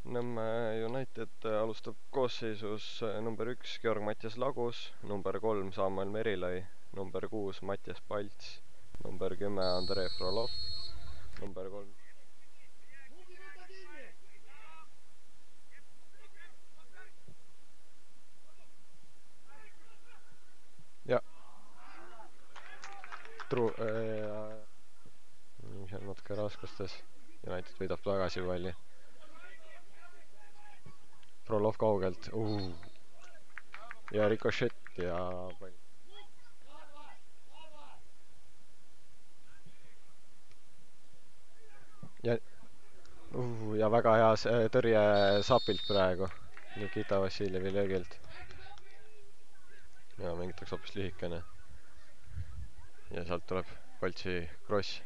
Nõmme United alustab koosseisus number 1 Georg-Mattias Lagus, number 3 Samuel Merilai, number 6 Mattias Palts, number 10 Andrei Frolov, number 3 ja mis on natuke raskustes. United võidab tagasi palli. Frolov kaugelt. Ja rikošett ja pall. Ja väga hea tõrje Sapilt praegu. Nikita Vassiljevi löögilt. Ja mängitakse hoopis lühikene. Ja sealt tuleb Paltsi kross.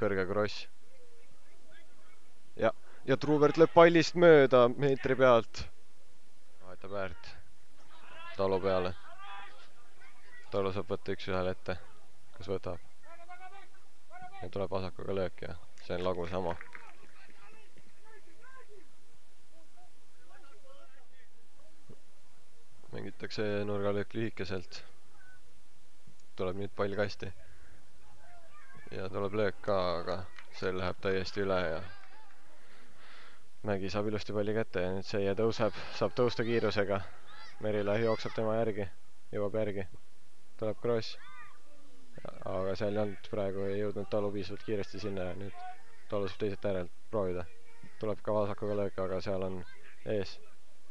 Kõrge kross. Ja Truvert lööb pallist mööda meetri pealt. Vahetab väärt. Talu peale. Talu saab võtta 1-1 ette. Kas võtab? Ja tuleb vasakuga löök ja see on Lagu sama. Mängitakse nurgalöök lühikeselt. Tuleb nüüd pall kasti. Ja tuleb löök ka, aga see läheb täiesti üle ja Mägi saab ilusti palli kätte ja nüüd see tõuseb, saab tõusta kiirusega. Merilai jookseb tema järgi, jõuab järgi. Tuleb kross. Aga seal ei olnud praegu, ei jõudnud Talu piisavalt kiiresti sinna ja nüüd Talu saab teiselt äärelt proovida. Tuleb ka vasakuga löök, aga seal on ees.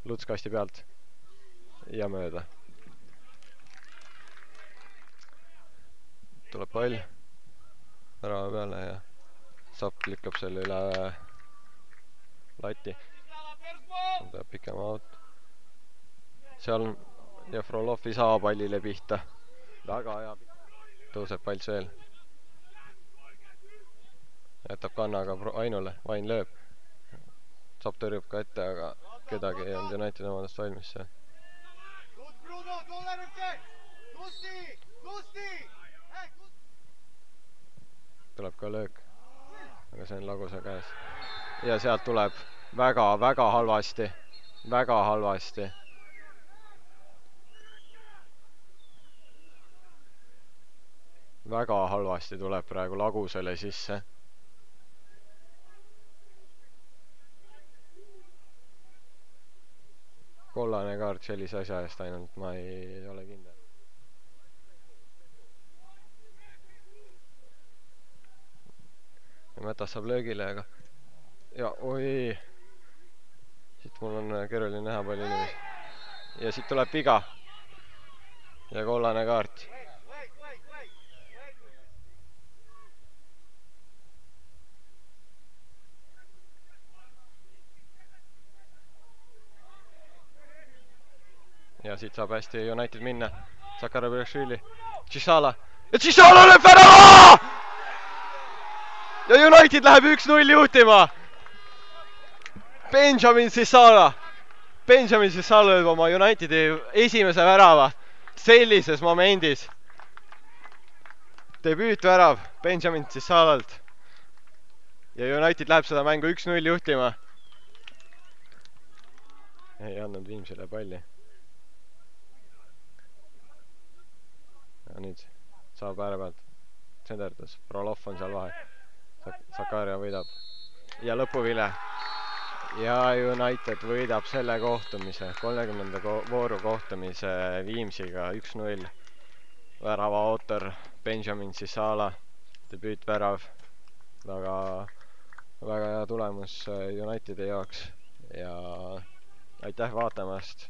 Luts kasti pealt ja mööda. Tuleb pall värava peale ja Sapp lükkab selle üle lati. Tuleb pikem aut. Seal ja Frolov ei saa pallile pihta. Väga hea. Tõuseb Palts veel. Jätab kannaga Ainule. Vain lööb. Sapp tõrjub ka ette, aga kedagi ei olnud United omadest valmis see. Tuleb ka löök. Aga see on Lagusa käes. Ja sealt tuleb väga halvasti. Väga halvasti. Väga halvasti tuleb praegu Lagusele sisse. Kollane kaart sellise asja eest ainult, ma ei ole kindel. Ja Mätas saab löögile, aga ja oi. Siit mul on keeruline näha palju inimesi. Ja siit tuleb viga. Ja kollane kaart. Ja siit saab hästi United minna. Sakarabirashvili. Tšisala. Ja Tšisala lööb värava! Ja United läheb 1-0 juhtima. Benjamin Tšisala. Benjamin Tšisala lööb oma Unitedi esimese värava sellises momendis. Debüütvärav Benjamin Tšisalalt. Ja United läheb seda mängu 1-0 juhtima. Ei andnud Viimsile palli. Ja nüüd saab ääre pealt. Tsenderdus. Frolov on seal vahe. Sakaria võidab. Ja lõpuvile. Ja United võidab selle kohtumise. 30. vooru kohtumise Viimsiga 1-0. Värava autor Benjamin Tšisala. Debüütvärav. Väga hea tulemus Unitedi jaoks. Ja aitäh vaatamast.